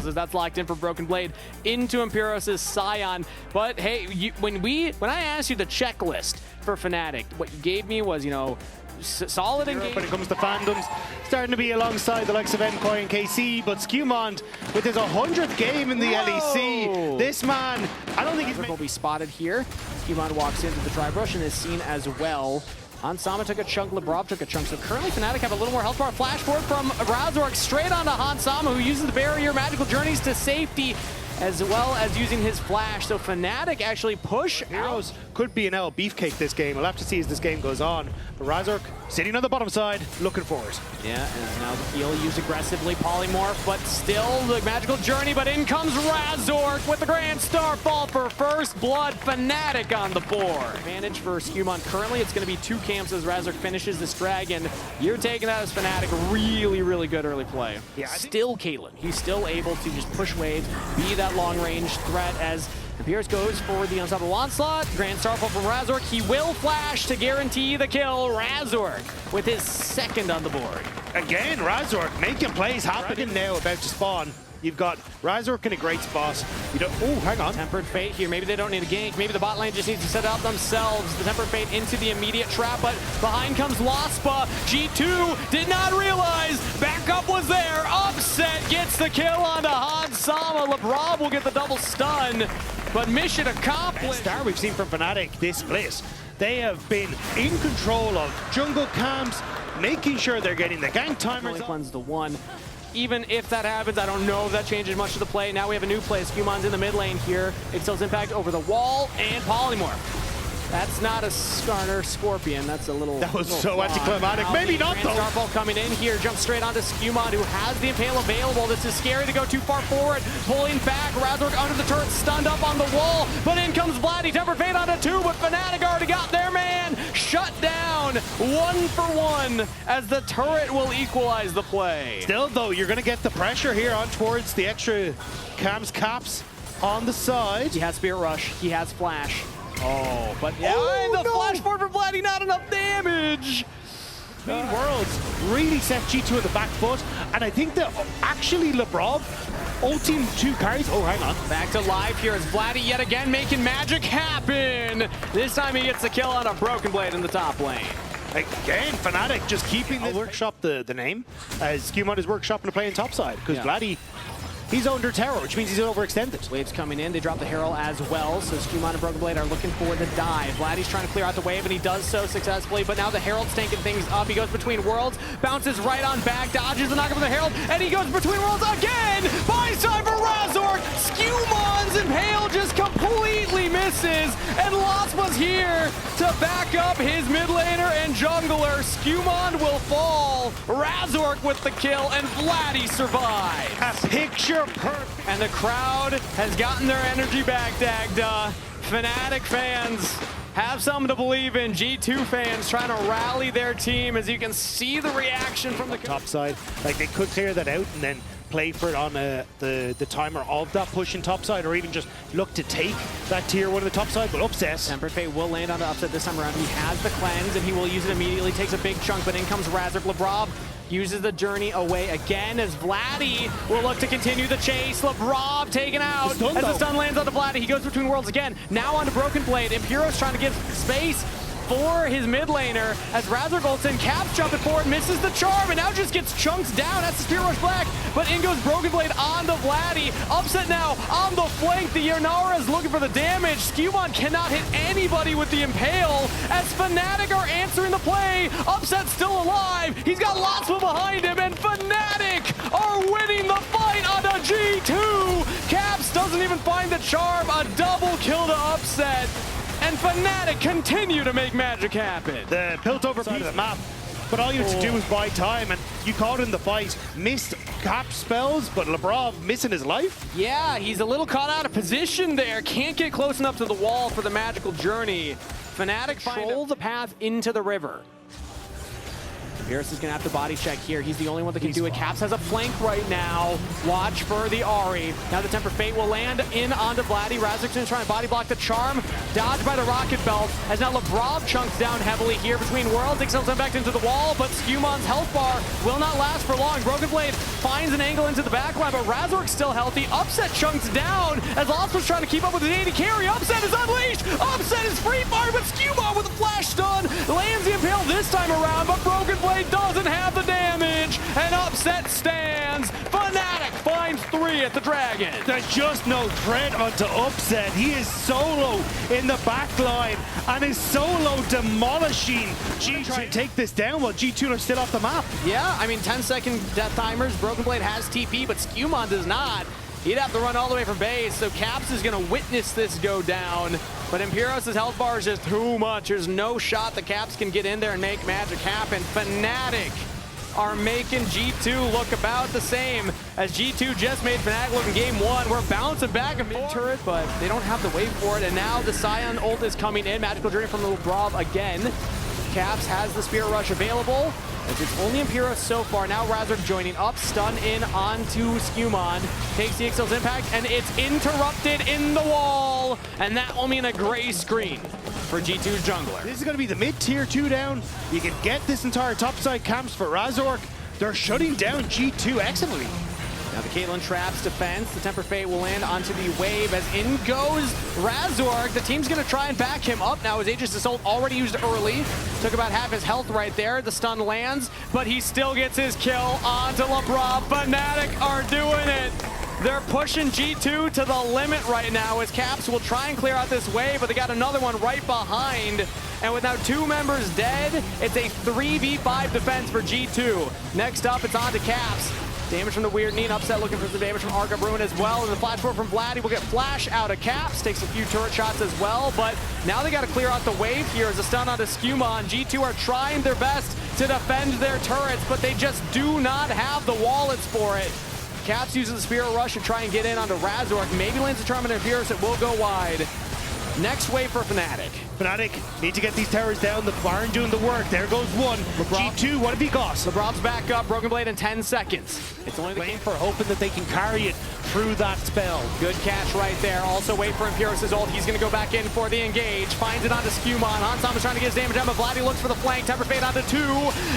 as that's locked in for Broken Blade into Empyros' Sion. But hey, when I asked you the checklist for Fnatic, what you gave me was, you know, solid engagement. When it comes to fandoms, starting to be alongside the likes of MKOI and KC, but SkewMond with his 100th game in the LEC. This man, I don't think he's will be spotted here. SkewMond walks into the dry brush and is seen as well. Hansama took a chunk, Labrov took a chunk. So currently Fnatic have a little more health bar. Flash forward from Razork straight onto Hansama, who uses the barrier magical journeys to safety, as well as using his flash. So Fnatic actually push Heroes could be an L beefcake this game. We'll have to see as this game goes on. But Razork sitting on the bottom side, looking forward. Yeah, and now the heal used aggressively, polymorph, but still the magical journey. But in comes Razork with the Grand Starfall for first blood. Fnatic on the board. Advantage for SkewMond currently. It's going to be 2 camps as Razork finishes this dragon. You're taking that as Fnatic. Really, really good early play. Yeah, still Caitlyn. He's still able to just push waves, be that long-range threat as Empyros goes for the unstoppable onslaught. Grand Starfall from Razork. He will flash to guarantee the kill. Razork with his 2nd on the board. Again, Razork making plays happen now about to spawn. You've got Razork in a great spot. You don't. Oh, hang on. Tempered Fate here. Maybe they don't need a gank. Maybe the bot lane just needs to set it up themselves. The Tempered Fate into the immediate trap, but behind comes Lospa. G2 did not realize backup was there. Upset gets the kill onto Hansama. Labrov will get the double stun, but mission accomplished. Star we've seen from Fnatic this split. They have been in control of jungle camps, making sure they're getting the gank timers. Only cleanse the 1. Even if that happens, I don't know if that changes much of the play. Now we have a new play. SkewMond's in the mid lane here. Excel's impact over the wall and polymorph. That's not a Skarner Scorpion. That's a little. That was so anticlimactic. Maybe not though. Starfall coming in here, jumps straight onto SkewMond, who has the Impale available. This is scary to go too far forward. Pulling back, Razork under the turret, stunned up on the wall. But in comes Vladi, Tempered Fate onto 2, but Fnatic already got their man shut down 1 for 1 as the turret will equalize the play. Still though, you're gonna get the pressure here on towards the extra caps on the side. He has Spirit Rush, he has Flash. Oh, but yeah, oh, the flash forward for Vladi, not enough damage. Worlds really set G2 in the back foot, and I think that actually Labrov ulting 2 carries. Oh, hang on. Back to live here as Vladi yet again making magic happen. This time he gets the kill on a Broken Blade in the top lane. Again, Fnatic just keeping this. I'll workshop the name as SkewMond is workshopping to play in topside because Vladi, he's under terror, which means he's overextended. Waves coming in, they drop the Herald as well, so SkewMond and Broken Blade are looking for the dive. Vladi's trying to clear out the wave, and he does so successfully, but now the Herald's taking things up. He goes between worlds, bounces right on back, dodges the knockup of the Herald, and he goes between worlds again! Buys time for Razork! SkewMond's Impale just completely misses, and Lospa's here to back up his mid laner and jungler. SkewMond will fall, Razork with the kill, and Vladi survives. A picture perfect. And the crowd has gotten their energy back, Dagda. Fnatic fans have something to believe in. G2 fans trying to rally their team, as you can see the reaction from the top side. Like, they could clear that out and then play for it on the timer of that push in top side, or even just look to take that tier 1 of the top side, but upset. Tempered Fate will land on the upset this time around. He has the cleanse and he will use it immediately, takes a big chunk, but in comes Razork. Labrov uses the journey away again as Vladi will look to continue the chase. Labrov taken out as the stun lands onto Vladi. He goes between worlds again. Now onto Broken Blade. Empyros trying to give space for his mid laner as Razork ults in, caps jumping forward, misses the charm, and now just gets chunks down. That's the Spirit Rush back, but in goes Broken Blade onto Vladi. Upset now on the flank. The Yunara is looking for the damage. SkewMond cannot hit anybody with the Impale as Fnatic are answering the play. Upset still alive. He's got Lospa behind him, and Fnatic are winning the fight on a G2. Caps doesn't even find the charm. A double kill to Upset. And Fnatic continue to make magic happen. The Piltover side of the map, but all you have to do is buy time, and you caught in the fight. Missed cap spells, but Labrov missing his life. Yeah, he's a little caught out of position there. Can't get close enough to the wall for the magical journey. Fnatic control the path into the river. Empyros is going to have to body check here. He's the only one that can do it. Caps has a flank right now. Watch for the Ahri. Now the Temper Fate will land in onto Vladi. Razork's going to try and body block the Charm. Dodged by the Rocket Belt. As now Labrov chunks down heavily here between worlds. Takes himself back into the wall, but SkewMond's health bar will not last for long. Broken Blade finds an angle into the backline, but Razork's still healthy. Upset chunks down as Lospa's trying to keep up with the AD carry. Upset is unleashed. Upset is free fire, but SkewMond with a flash stun lands the Impale this time around, but Broken Blade doesn't have the damage, and Upset stands. Fnatic finds 3 at the Dragon. There's just no threat onto Upset. He is solo in the back line and is solo demolishing G2 to take this down while G2 are still off the map. Yeah, I mean 10-second death timers. Broken Blade has TP, but SkewMond does not. He'd have to run all the way from base, so Caps is going to witness this go down. But Empyros' health bar is just too much. There's no shot the Caps can get in there and make magic happen. Fnatic are making G2 look about the same as G2 just made Fnatic look in game 1. We're bouncing back and forth turret, but they don't have the wave for it. And now the Sion ult is coming in. Magical Journey from Labrov again. Caps has the Spirit Rush available. It's only Empyros so far. Now Razork joining up, stun in onto SkewMond. Takes the Ixil's impact, and it's interrupted in the wall. And that will mean a gray screen for G2's jungler. This is going to be the mid-tier 2 down. You can get this entire topside camps for Razork. They're shutting down G2 excellently. Now the Caitlyn traps defense. The Temper Fate will land onto the wave as in goes Razork. The team's going to try and back him up now. His Aegis Assault already used early. Took about half his health right there. The stun lands, but he still gets his kill onto Labrov. Fnatic are doing it. They're pushing G2 to the limit right now as Caps will try and clear out this wave, but they got another one right behind. And with now 2 members dead, it's a 3v5 defense for G2. Next up, it's on to Caps. Damage from the Weird Knee, and Upset looking for the damage from Arga Bruin as well. And the flash forward from Vladi will get flash out of Caps. Takes a few turret shots as well, but now they got to clear out the wave here as a stun onto SkewMond. G2 are trying their best to defend their turrets, but they just do not have the wallets for it. Caps uses the Spirit Rush to try and get in onto Razork. Maybe lands the Charm and Empyros. It will go wide. Next wave for Fnatic. Fnatic need to get these towers down. The Baron doing the work. There goes one. G2, what have he got? Labrov's back up. Broken Blade in 10 seconds. It's only the waiting for hoping that they can carry it through that spell. Good catch right there. Also wait for Empyros' ult. He's going to go back in for the engage. Finds it onto SkewMond. Hansam is trying to get his damage out, but Vladi looks for the flank. Temper Fate onto 2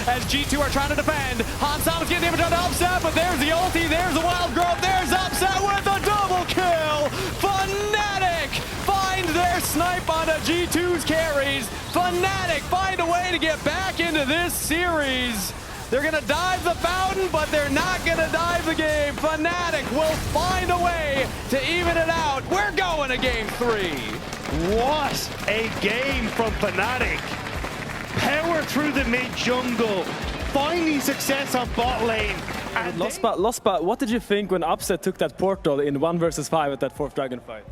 as G2 are trying to defend. Hansam is getting damage onto Upset, but there's the ulti. There's the Wild Growth. There's Upset with a double kill. Fnatic find their snipe onto G2's carries. Fnatic find a way to get back into this series. They're going to dive the fountain, but they're not going to dive the game. Fnatic will find a way to even it out. We're going to game 3. What a game from Fnatic. Power through the mid-jungle. Finding success on bot lane. And Lospa, what did you think when Upset took that portal in 1 versus 5 at that 4th Dragon fight?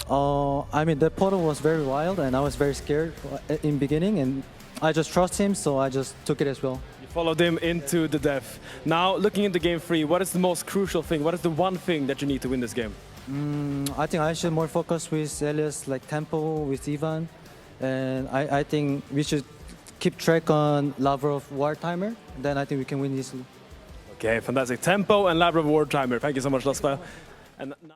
I mean, the portal was very wild, and I was very scared in beginning, and I just trust him, so I just took it as well. You followed him into the death. Now, looking into game 3, what is the most crucial thing? What is the one thing that you need to win this game? I think I should more focus with Elias, like tempo with Ivan, and I think we should keep track on Labrov war timer. Then I think we can win easily. Okay, fantastic. Tempo and Labrov war timer. Thank you so much, Lospa. And now